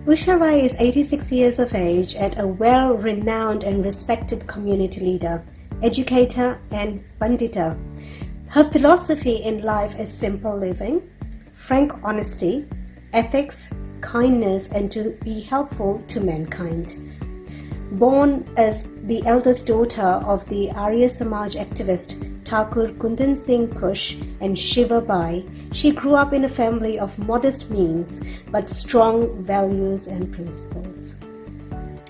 Usha Rai is 86 years of age and a well-renowned and respected community leader, educator and pandita. Her philosophy in life is simple living, frank honesty, ethics, kindness, and to be helpful to mankind. Born as the eldest daughter of the Arya Samaj activist Thakur Kundan Singh Kush and Shiva Bai, she grew up in a family of modest means but strong values and principles.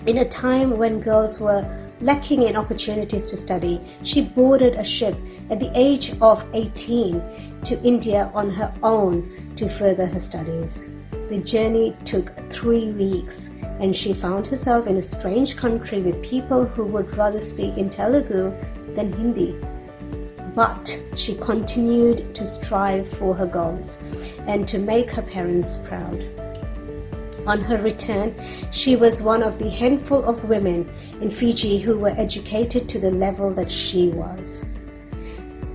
In a time when girls were lacking in opportunities to study, she boarded a ship at the age of 18 to India on her own to further her studies. The journey took 3 weeks, and she found herself in a strange country with people who would rather speak in Telugu than Hindi. But she continued to strive for her goals and to make her parents proud. On her return, she was one of the handful of women in Fiji who were educated to the level that she was.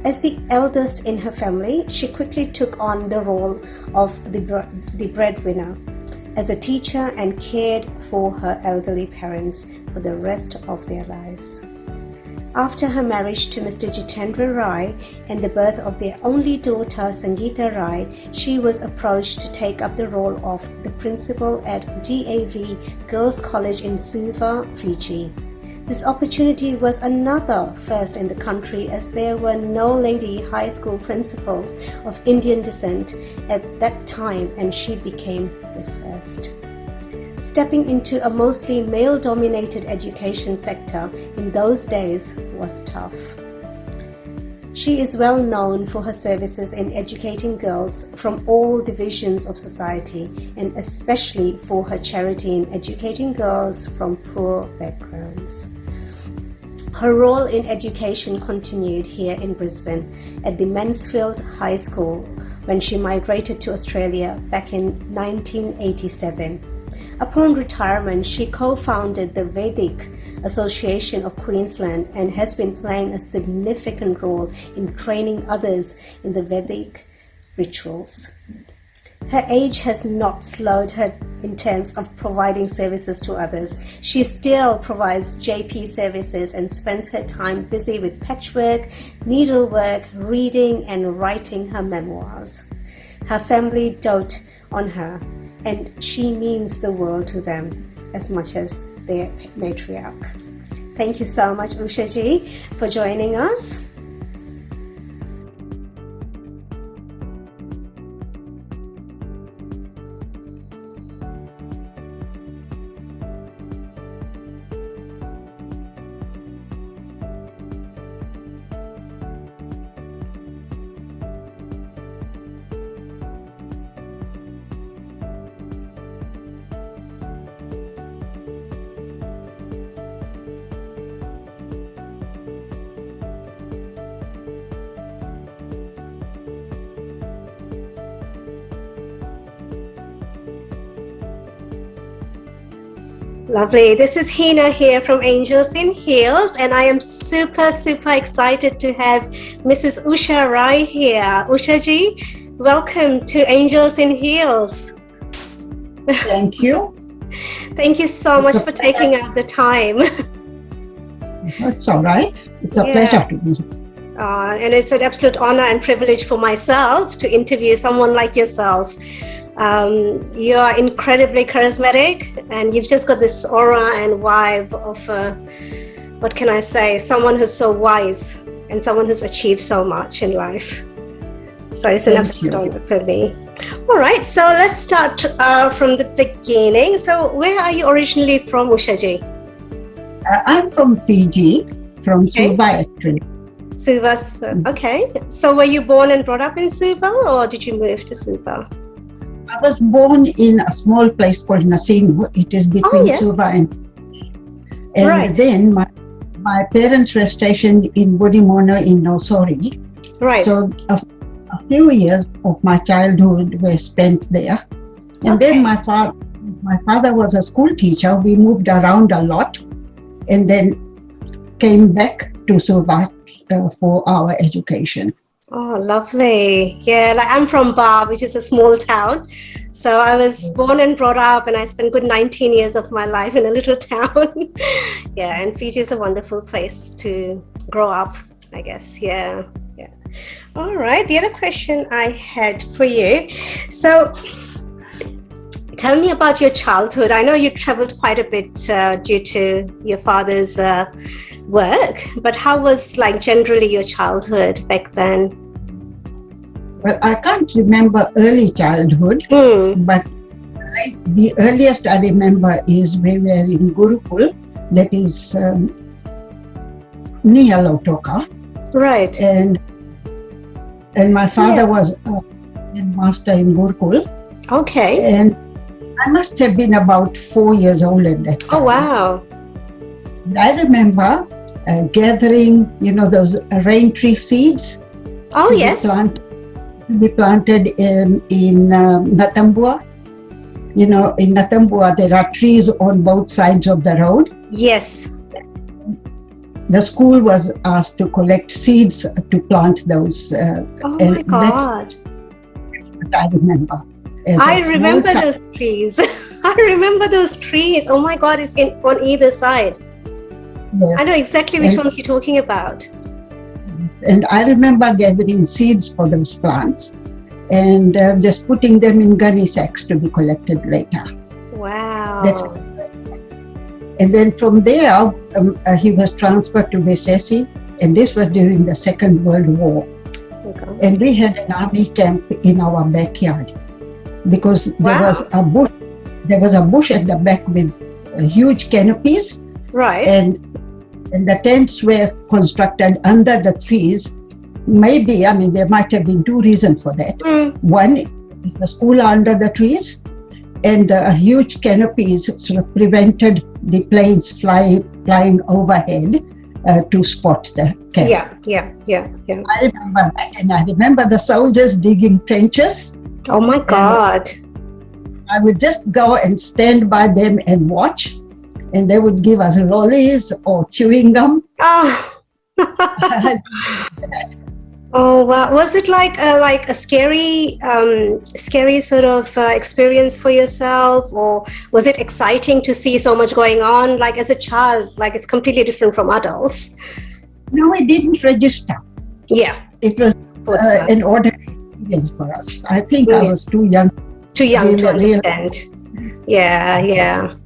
As the eldest in her family, she quickly took on the role of the breadwinner as a teacher and cared for her elderly parents for the rest of their lives. After her marriage to Mr. Jitendra Rai and the birth of their only daughter Sangeeta Rai, she was approached to take up the role of the principal at DAV Girls College in Suva, Fiji. This opportunity was another first in the country, as there were no lady high school principals of Indian descent at that time, and she became the first. Stepping into a mostly male-dominated education sector in those days was tough. She is well known for her services in educating girls from all divisions of society, and especially for her charity in educating girls from poor backgrounds. Her role in education continued here in Brisbane at the Mansfield High School when she migrated to Australia back in 1987. Upon retirement, she co-founded the Vedic Association of Queensland and has been playing a significant role in training others in the Vedic rituals. Her age has not slowed her in terms of providing services to others. She still provides JP services and spends her time busy with patchwork, needlework, reading, and writing her memoirs. Her family dote on her, and she means the world to them as much as their matriarch. Thank you so much, Usha ji, for joining us. Lovely. This is Hina here from Angels in Heels, and I am super excited to have Mrs. Usha Rai here. Usha ji, welcome to Angels in Heels. Thank you. Thank you so much for taking out the time. It's all right. It's a pleasure to be here. And it's an absolute honor and privilege for myself to interview someone like yourself. You are incredibly charismatic, and you've just got this aura and vibe of, what can I say, someone who's so wise and someone who's achieved so much in life. So it's an absolute honor for me. All right, so let's start from the beginning. So where are you originally from, Usha ji? I'm from Fiji, from Suva actually. Suva, okay. So were you born and brought up in Suva, or did you move to Suva? I was born in a small place called Nasingu. It is between Suva and then my parents were stationed in Bodimono in Nosori. Right. So a few years of my childhood were spent there. And then my father was a school teacher. We moved around a lot and then came back to Suva for our education. Oh, lovely. Yeah, like I'm from Bar, which is a small town. So I was born and brought up, and I spent good 19 years of my life in a little town. Yeah, and Fiji is a wonderful place to grow up, I guess. Yeah, yeah. All right. The other question I had for you. So tell me about your childhood. I know you traveled quite a bit due to your father's work, but how was like generally your childhood back then? Well, I can't remember early childhood, but the earliest I remember is we were in Gurukul, that is near Lautoka. Right. And my father was a master in Gurukul. Okay. And I must have been about 4 years old at that time. Oh, wow. And I remember gathering, those rain tree seeds. Oh, yes. To be planted in Natambua. In Natambua, there are trees on both sides of the road. Yes. The school was asked to collect seeds to plant those. Oh my God. That's what I remember. I remember those trees. I remember those trees. Oh my God, it's on either side. Yes. I know exactly which ones you're talking about. And I remember gathering seeds for those plants and just putting them in gunny sacks to be collected later. Wow. And then from there, he was transferred to Vesesi, and this was during the Second World War. Okay. And we had an army camp in our backyard because there was a bush. There was a bush at the back with huge canopies. Right. And the tents were constructed under the trees. Maybe, there might have been two reasons for that. One, it was cooler under the trees, and huge canopies sort of prevented the planes flying overhead to spot the camp. Yeah. I remember that, and I remember the soldiers digging trenches. Oh my God. I would just go and stand by them and watch, and they would give us lollies or chewing gum. Oh. Oh wow! Was it like a scary sort of experience for yourself, or was it exciting to see so much going on? Like as a child, like it's completely different from adults. No, it didn't register. Yeah, it was an ordinary experience for us. I think I was too young. Too young to understand. Yeah.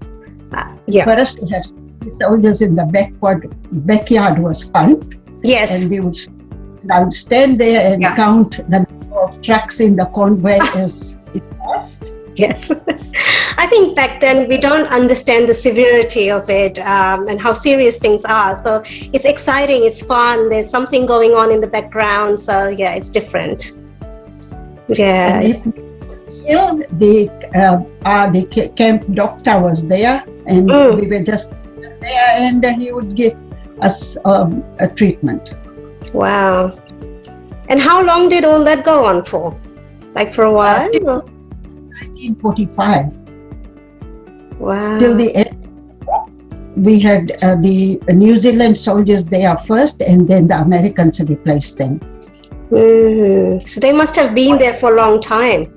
For us to have soldiers in the backyard was fun. Yes, and I would stand there and count the number of trucks in the convoy as it passed. Yes. I think back then we don't understand the severity of it and how serious things are. So it's exciting, it's fun, there's something going on in the background. So yeah, it's different. Yeah. And the camp doctor was there, and we were just there, and he would give us a treatment. Wow. And how long did all that go on for? Like for a while? 1945. Wow. Till the end. We had the New Zealand soldiers there first, and then the Americans replaced them. So they must have been there for a long time.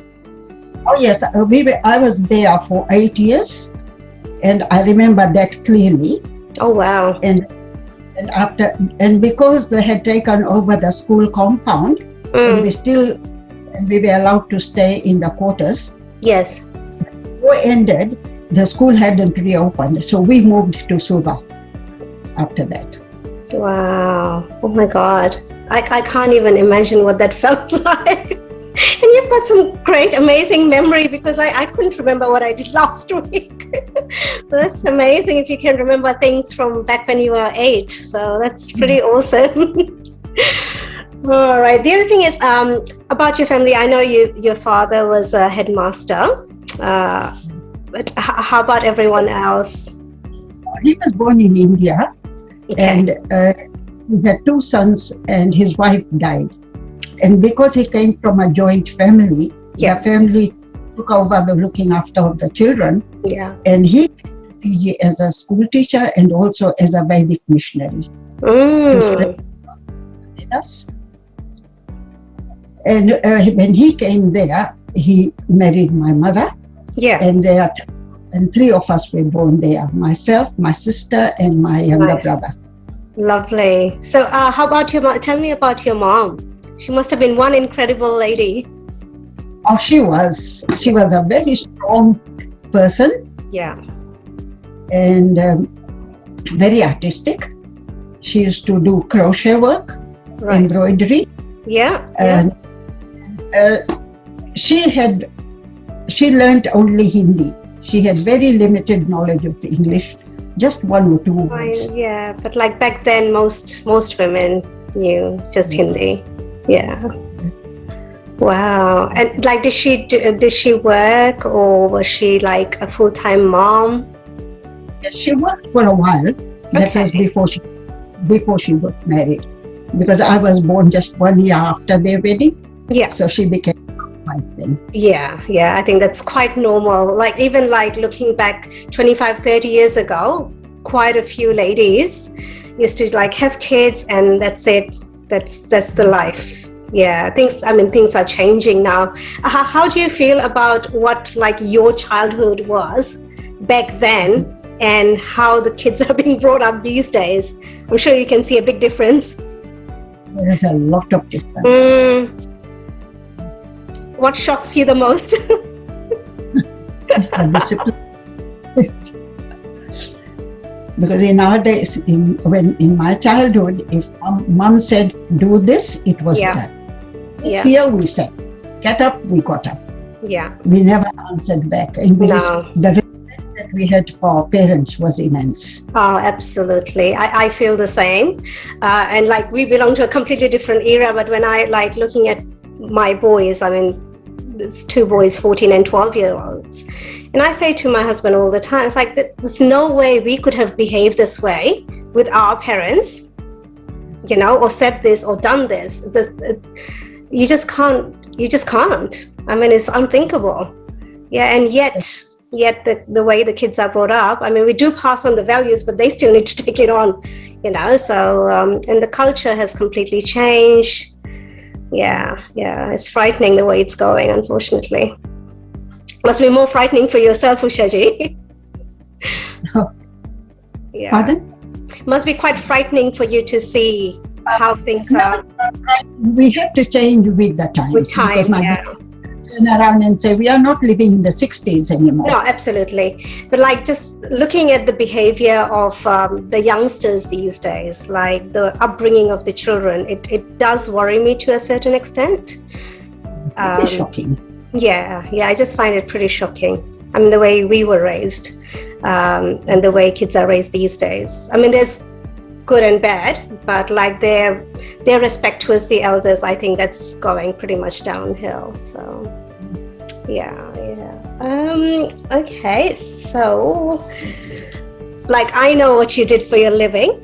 Oh yes, I was there for 8 years, and I remember that clearly. Oh wow. And because they had taken over the school compound, and we were allowed to stay in the quarters. Yes. When the war ended, the school hadn't reopened, so we moved to Suva after that. Wow. Oh my God. I can't even imagine what that felt like. And you've got some great, amazing memory, because I couldn't remember what I did last week. So that's amazing if you can remember things from back when you were 8. So that's pretty awesome. All right. The other thing is about your family. I know your father was a headmaster, but how about everyone else? He was born in India, and he had 2 sons, and his wife died. And because he came from a joint family, the family took over the looking after of the children. Yeah. And he came to Fiji as a school teacher and also as a Vedic missionary to spread with us. And when he came there, he married my mother. Yeah. And three of us were born there: myself, my sister, and my younger brother. Lovely. So how about your mom? Tell me about your mom. She must have been one incredible lady. Oh, she was a very strong person. Yeah. And very artistic. She used to do crochet work, embroidery. Yeah. And she learned only Hindi. She had very limited knowledge of English, just one or two words. Yeah, but like back then, most women knew just Hindi. Yeah. Wow. And like, did she work, or was she like a full-time mom? Yes, she worked for a while. That was before she got married, because I was born just 1 year after their wedding. Yeah. So she became wife then. Yeah. I think that's quite normal. Like, even like looking back 25-30 years ago, quite a few ladies used to like have kids, and that's it. That's the life. Yeah, things are changing now. How do you feel about what like your childhood was back then and how the kids are being brought up these days? I'm sure you can see a big difference. There is a lot of difference. What shocks you the most? It's the discipline. Because in our days, in my childhood, if mom said do this, it was done. Here we said, get up, we got up. Yeah. We never answered back. And the respect that we had for our parents was immense. Oh, absolutely. I feel the same. And like, we belong to a completely different era, but when I like looking at my boys, I mean, it's two boys, 14 and 12-year-olds. And I say to my husband all the time, it's like, there's no way we could have behaved this way with our parents, or said this or done this. You just can't. I mean, it's unthinkable. Yeah, and yet the way the kids are brought up, I mean, we do pass on the values, but they still need to take it on, so, and the culture has completely changed. Yeah, it's frightening the way it's going, unfortunately. Must be more frightening for yourself, Ushaji. Yeah. Pardon? Must be quite frightening for you to see how things are. We have to change with the times. With time, turn around and say we are not living in the 60s anymore. No, absolutely. But like, just looking at the behavior of the youngsters these days, like the upbringing of the children, it does worry me to a certain extent. It is shocking. Yeah, I just find it pretty shocking. I mean, the way we were raised, and the way kids are raised these days. I mean, there's good and bad, but like their respect towards the elders, I think that's going pretty much downhill. So, yeah. Okay, so like, I know what you did for your living.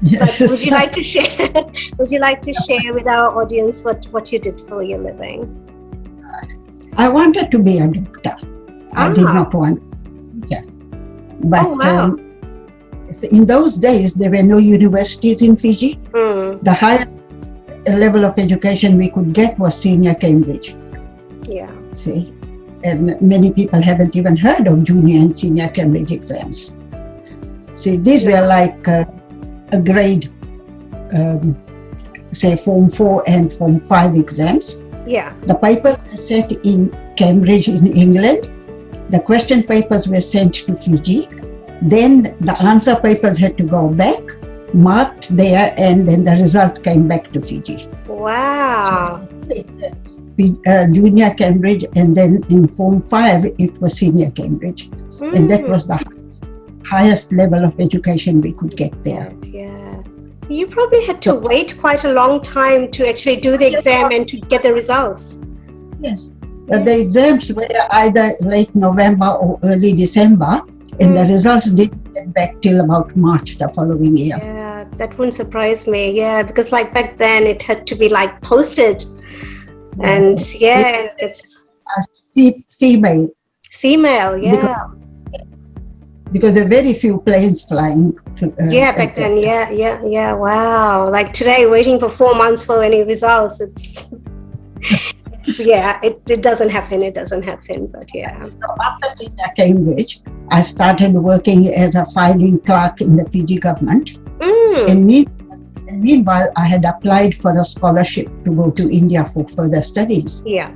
Yes. But would you like to share? Would you like to share with our audience what you did for your living? I wanted to be a doctor. I did not want. Yeah, but in those days there were no universities in Fiji. The highest level of education we could get was senior Cambridge. Yeah. See, and many people haven't even heard of junior and senior Cambridge exams. See, these were like a grade, say Form 4 and Form 5 exams. Yeah. The papers were set in Cambridge in England. The question papers were sent to Fiji. Then the answer papers had to go back, marked there, and then the result came back to Fiji. Wow. So, junior Cambridge, and then in Form 5 it was senior Cambridge. And that was the highest level of education we could get there. Yeah. You probably had to wait quite a long time to actually do the exam and to get the results. Yes. The exams were either late November or early December, and the results didn't get back till about March the following year. Yeah, that wouldn't surprise me. Yeah, because like back then it had to be like posted. And it's C-mail. C-mail, yeah. Because there are very few planes flying. Back then, yeah. Wow. Like today, waiting for 4 months for any results, Yeah, it doesn't happen. It doesn't happen. But yeah. So after senior Cambridge, I started working as a filing clerk in the Fiji government. And meanwhile, I had applied for a scholarship to go to India for further studies. Yeah.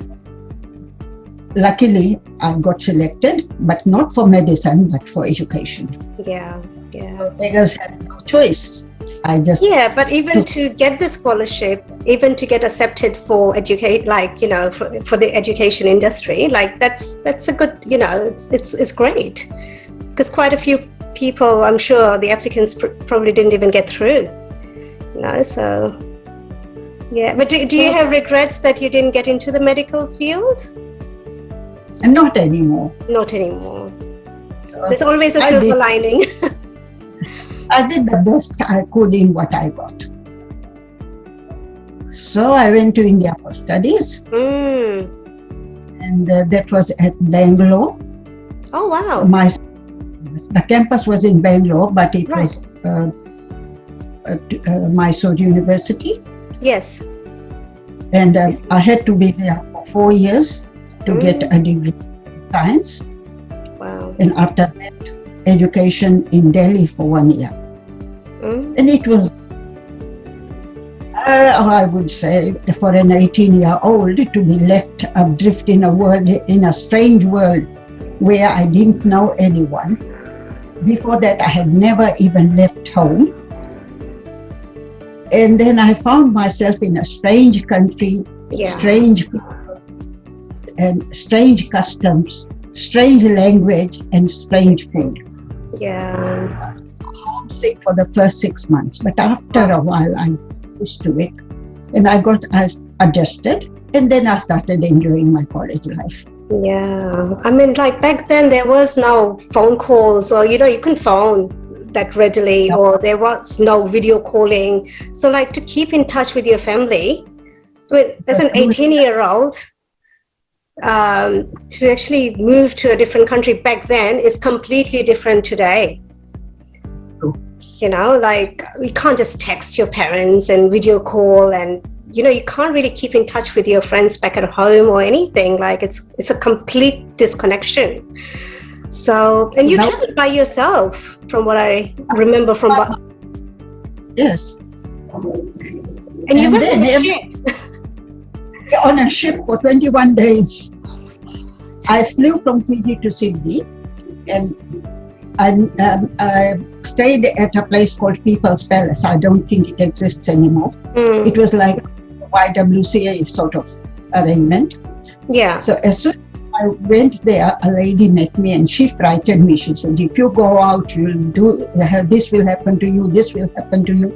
Luckily, I got selected, but not for medicine, but for education. Yeah, yeah. So beggars had no choice. But even to get the scholarship, even to get accepted for educate, like, you know, for the education industry, like that's a good, you know, it's great, because quite a few people, I'm sure the applicants probably didn't even get through, you know. So yeah, but do you have regrets that you didn't get into the medical field? Not anymore. Not anymore. There's always a silver lining. I did the best I could in what I got. So I went to India for studies. And that was at Bangalore. Oh, wow. The campus was in Bangalore, but it was Mysore University. Yes. And I had to be there for 4 years to get a degree in science. Wow. And after that, education in Delhi for 1 year. And it was, I would say, for an 18-year-old to be left adrift in a strange world where I didn't know anyone. Before that, I had never even left home. And then I found myself in a strange country, strange people, and strange customs, strange language, and strange food. Yeah. Homesick for the first 6 months, but after a while I got used to it, and I got adjusted, and then I started enjoying my college life. Yeah, I mean, like back then there was no phone calls, or, you know, you couldn't phone that readily, or there was no video calling. So like to keep in touch with your family, I mean, as an 18-year-old, to actually move to a different country back then is completely different today. You know, like you can't just text your parents and video call, and, you know, you can't really keep in touch with your friends back at home or anything. Like it's a complete disconnection. So, and you traveled by yourself, from what I remember from yes. And you went on a ship. On a ship for 21 days. I flew from Fiji to Sydney, and I stayed at a place called People's Palace. I don't think it exists anymore. It was like a YWCA sort of arrangement. Yeah. So as soon as I went there, a lady met me and she frightened me. She said, if you go out, you'll do this, will happen to you, this will happen to you.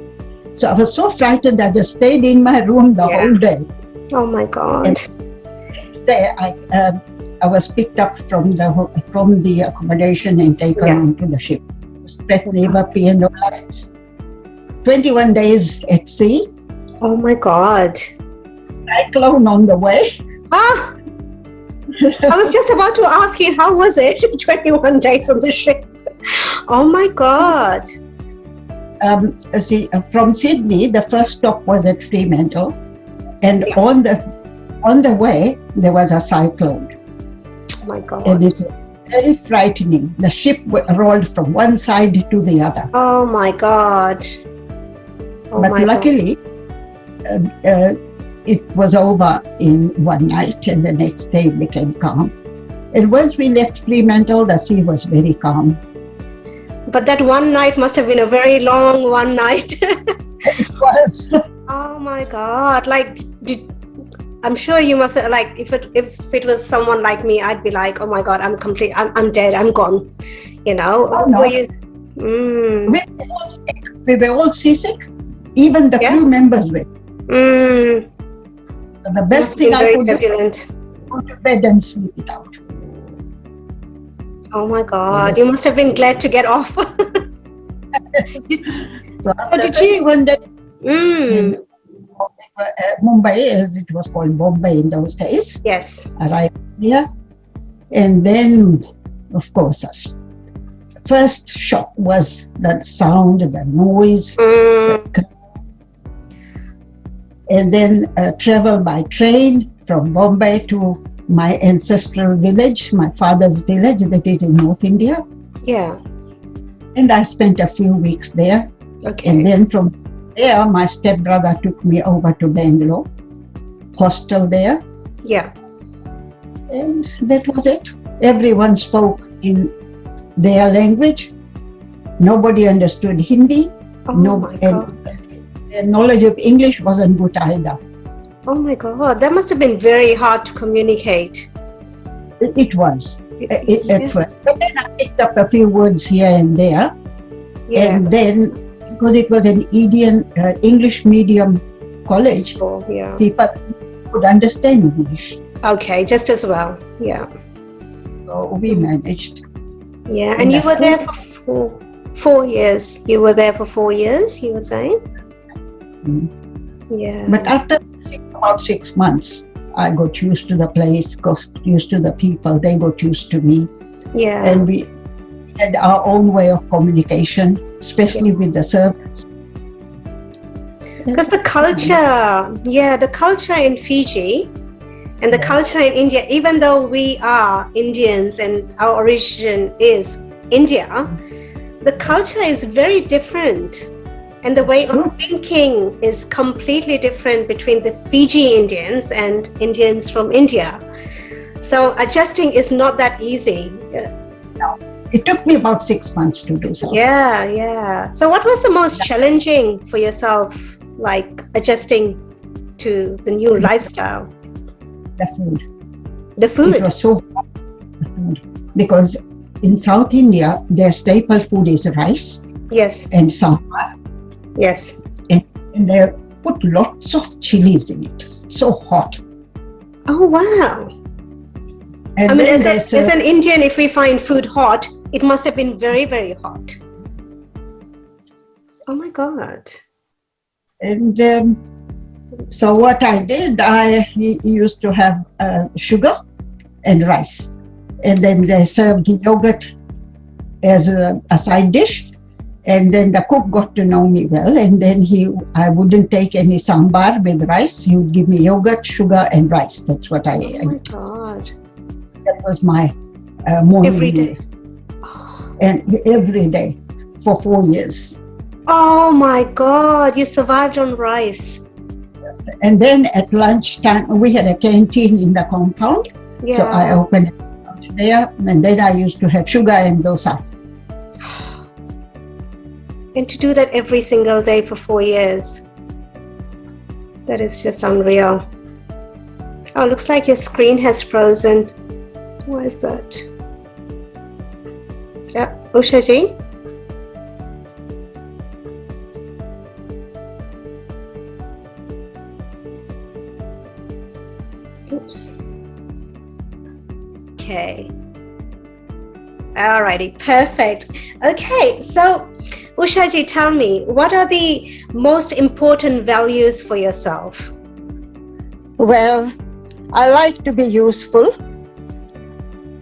So I was so frightened, I just stayed in my room the whole day. Oh my God. And there I was picked up from the accommodation and taken onto the ship. Spread Labour P&O Lines. 21 days at sea. Oh my God. Cyclone on the way. Ah! I was just about to ask you, how was it? 21 days on the ship. Oh my God. From Sydney, the first stop was at Fremantle, and on the way there was a cyclone. Oh my God. And it was very frightening. The ship rolled from one side to the other. Oh my God. Oh, but luckily, it was over in one night, and the next day it became calm. And once we left Fremantle, the sea was very calm. But that one night must have been a very long one night. It was. Oh my God. Like, I'm sure you must have, like, if it was someone like me, I'd be like, oh my God, I'm dead, I'm gone. You know? Oh, no. We were all seasick. Even the crew members were. So the best thing I could do was go to bed and sleep it out. Oh my God, you must have been glad to get off. So did you one day in Mumbai, as it was called Bombay in those days. Yes. Arrived here, and then, of course, first shock was the sound, the noise, and then travel by train from Bombay to my ancestral village, my father's village that is in North India. Yeah. And I spent a few weeks there. Okay. And then from there, my stepbrother took me over to Bangalore, hostel there. Yeah. And that was it. Everyone spoke in their language. Nobody understood Hindi. Oh my God. And their knowledge of English wasn't good either. Oh my God. That must have been very hard to communicate. It was at first. But then I picked up a few words here and there. Yeah. And then, because it was an Indian English medium college, Yeah. people could understand English. Okay, just as well. Yeah. So we managed. Yeah, and you were there for 4 years. You were there for 4 years, you were saying? Mm. Yeah. But after about 6 months, I got used to the place, got used to the people, they got used to me. Yeah. And we had our own way of communication, especially with the servants. Because the culture in Fiji and the culture in India, even though we are Indians and our origin is India, the culture is very different. And the way of thinking is completely different between the Fiji Indians and Indians from India. So adjusting is not that easy. No, it took me about 6 months to do so. Yeah, yeah. So what was the most challenging for yourself, like adjusting to the new lifestyle? The food. The food? It was so hard, the food. Because in South India, their staple food is rice. Yes. And sambar. Yes. And they put lots of chilies in it. So hot. Oh, wow. And I mean, then as an Indian, if we find food hot, it must have been very, very hot. Oh my God. And so what I did, I used to have sugar and rice. And then they served yogurt as a side dish. And then the cook got to know me well. And then I wouldn't take any sambar with rice. He would give me yogurt, sugar, and rice. That's what I ate. Oh my God. That was my morning every day. meal. And every day for 4 years. Oh my God, you survived on rice. Yes. And then at lunchtime, we had a canteen in the compound. Yeah. So I opened it there, and then I used to have sugar and dosa. And to do that every single day for 4 years, that is just unreal. Oh, looks like your screen has frozen. Why is that? Yeah, Usha ji? Oops. Okay. Alrighty, perfect. Okay, so Usha ji, tell me, what are the most important values for yourself? Well, I like to be useful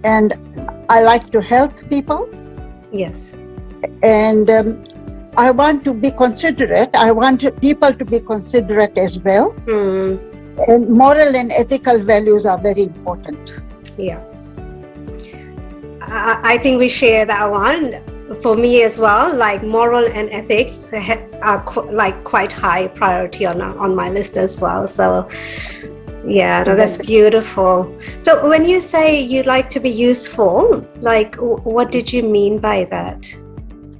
and I like to help people. Yes. And I want to be considerate. I want people to be considerate as well. And moral and ethical values are very important. Yeah. I think we share that one. For me as well, like moral and ethics are quite high priority on my list as well. So yeah, no, that's beautiful. So when you say you like to be useful, like what did you mean by that?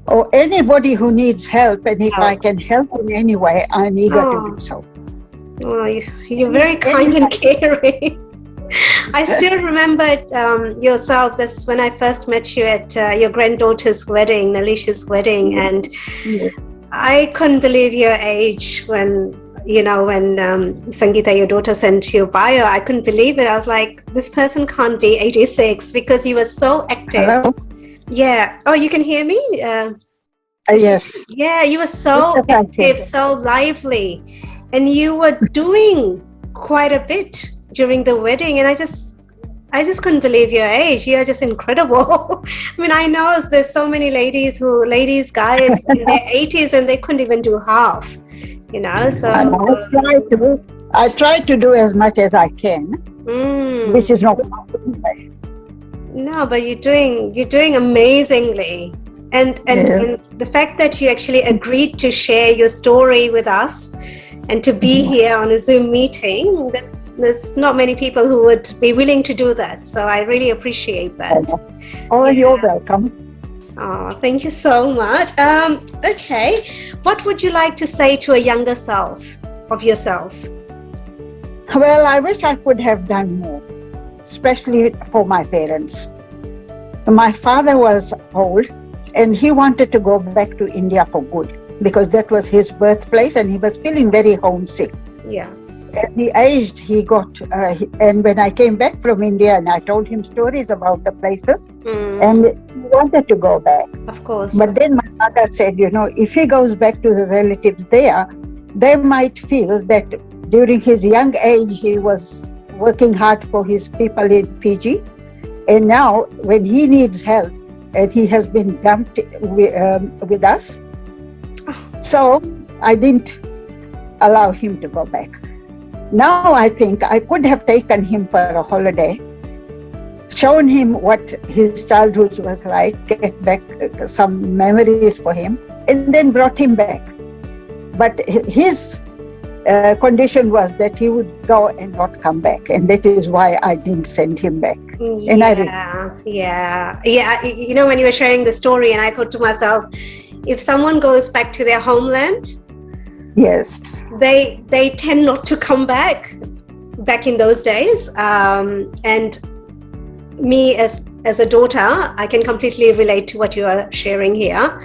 Or anybody who needs help, and if I can help in any way, I'm eager to do so. Oh, you're very kind and caring. I still remember yourself. That's when I first met you at your granddaughter's wedding, Nalisha's wedding, and I couldn't believe your age when Sangeeta, your daughter, sent you a bio. I couldn't believe it. I was like, this person can't be 86 because you were so active. Hello? Yeah. Oh, you can hear me? Yes. Yeah, you were so active, so lively, and you were doing quite a bit during the wedding, and I just couldn't believe your age. You are just incredible. I mean, I know there's so many guys in their 80s and they couldn't even do half, So I try to do as much as I can, which is not. No, but you're doing amazingly. And the fact that you actually agreed to share your story with us and to be here on a Zoom meeting, there's not many people who would be willing to do that. So I really appreciate that. Oh, you're welcome. Oh, thank you so much. Okay, what would you like to say to a younger self of yourself? Well, I wish I could have done more, especially for my parents. My father was old and he wanted to go back to India for good because that was his birthplace and he was feeling very homesick. Yeah. As he aged, he got, and when I came back from India and I told him stories about the places, and he wanted to go back. Of course. But then my mother said, if he goes back to the relatives there, they might feel that during his young age, he was working hard for his people in Fiji. And now when he needs help, and he has been dumped with us. So I didn't allow him to go back. Now I think I could have taken him for a holiday, shown him what his childhood was like, get back some memories for him, and then brought him back. But his condition was that he would go and not come back, and that is why I didn't send him back. Yeah. You know, when you were sharing the story, and I thought to myself, if someone goes back to their homeland, yes, they tend not to come back in those days. And me as a daughter, I can completely relate to what you are sharing here.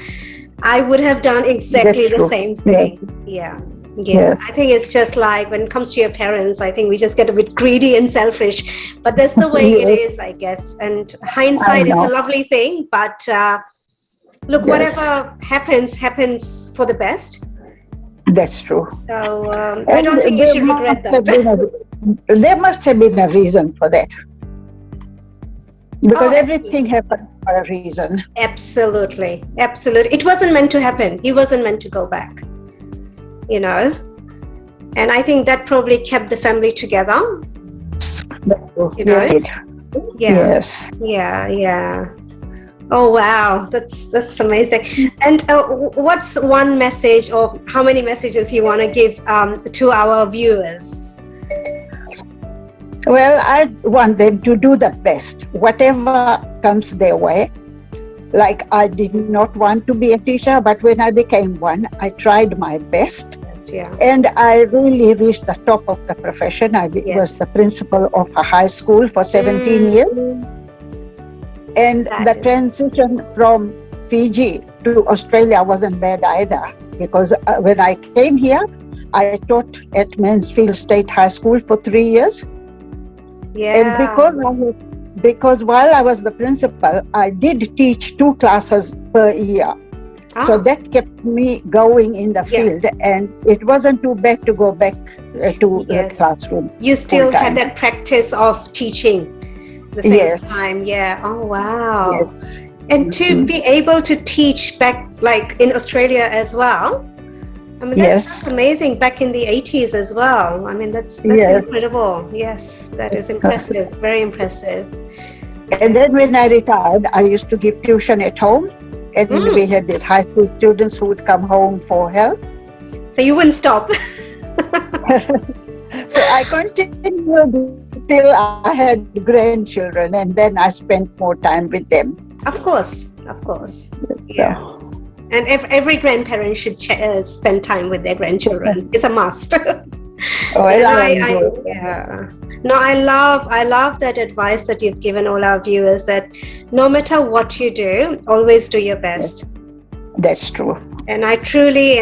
I would have done exactly the same thing. Yeah. Yes. I think it's just like when it comes to your parents, I think we just get a bit greedy and selfish, but that's the way it is, I guess. And hindsight is a lovely thing, but look, whatever happens for the best. That's true. So I don't think you should regret that. There must have been a reason for that. Because everything happened for a reason. Absolutely. It wasn't meant to happen. He wasn't meant to go back. And I think that probably kept the family together. Yes. Yeah. Oh wow, that's amazing. And what's one message, or how many messages you want to give to our viewers? Well, I want them to do the best, whatever comes their way. Like, I did not want to be a teacher, but when I became one, I tried my best. Yeah. And I really reached the top of the profession. I was the principal of a high school for 17 years. And the transition from Fiji to Australia wasn't bad either, because when I came here, I taught at Mansfield State High School for 3 years. Yeah. And because while I was the principal, I did teach 2 classes per year. So that kept me going in the field, and it wasn't too bad to go back to the classroom. You still had that practice of teaching the same time. Yeah. Oh, wow. Yes. And to be able to teach back, like in Australia as well. I mean, that's amazing, back in the 80s as well. I mean, that's incredible. Yes, that is impressive. Very impressive. And then when I retired, I used to give tuition at home. And we had these high school students who would come home for help. So you wouldn't stop. So I continued till I had grandchildren, and then I spent more time with them. Of course. Yeah. And every grandparent should spend time with their grandchildren. It's a must. No, I love that advice that you've given all our viewers, that no matter what you do, always do your best. That's true. And I truly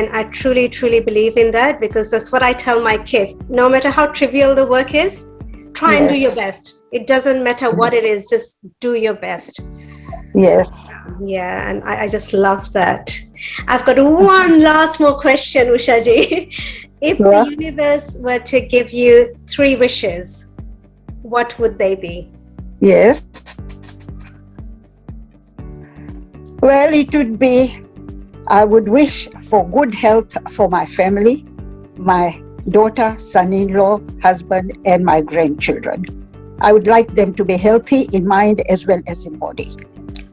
believe in that, because that's what I tell my kids. No matter how trivial the work is, try and do your best. It doesn't matter what it is, just do your best. Yes. Yeah, and I just love that. I've got one last more question, Usha ji. If the universe were to give you 3 wishes, what would they be? Yes. Well, it would be, I would wish for good health for my family, my daughter, son-in-law, husband, and my grandchildren. I would like them to be healthy in mind as well as in body.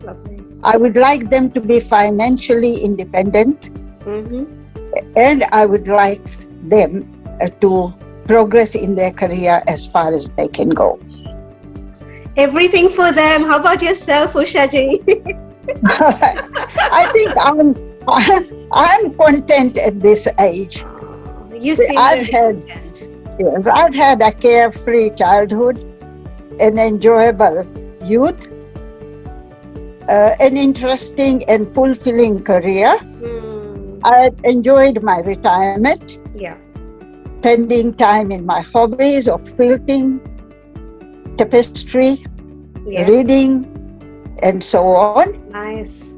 Lovely. I would like them to be financially independent, and I would like them to progress in their career as far as they can go. Everything for them. How about yourself, Usha ji? I think I'm content at this age. You seem I've very had content. I've had a carefree childhood, an enjoyable youth, an interesting and fulfilling career. I enjoyed my retirement. Yeah. Spending time in my hobbies of quilting, tapestry, reading, and so on. Nice.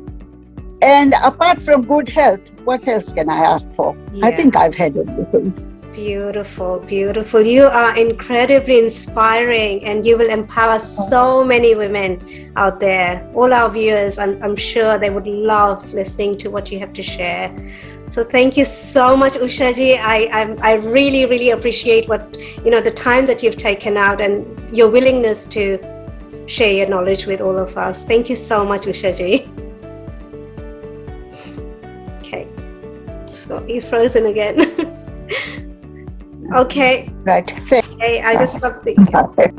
And apart from good health, what else can I ask for? Yeah. I think I've had everything. Beautiful, beautiful. You are incredibly inspiring, and you will empower so many women out there. All our viewers, I'm sure they would love listening to what you have to share. So thank you so much, Usha ji. I really, really appreciate the time that you've taken out and your willingness to share your knowledge with all of us. Thank you so much, Usha ji. Okay. Oh, you're frozen again. Okay. Right. Okay, I just love the. Okay.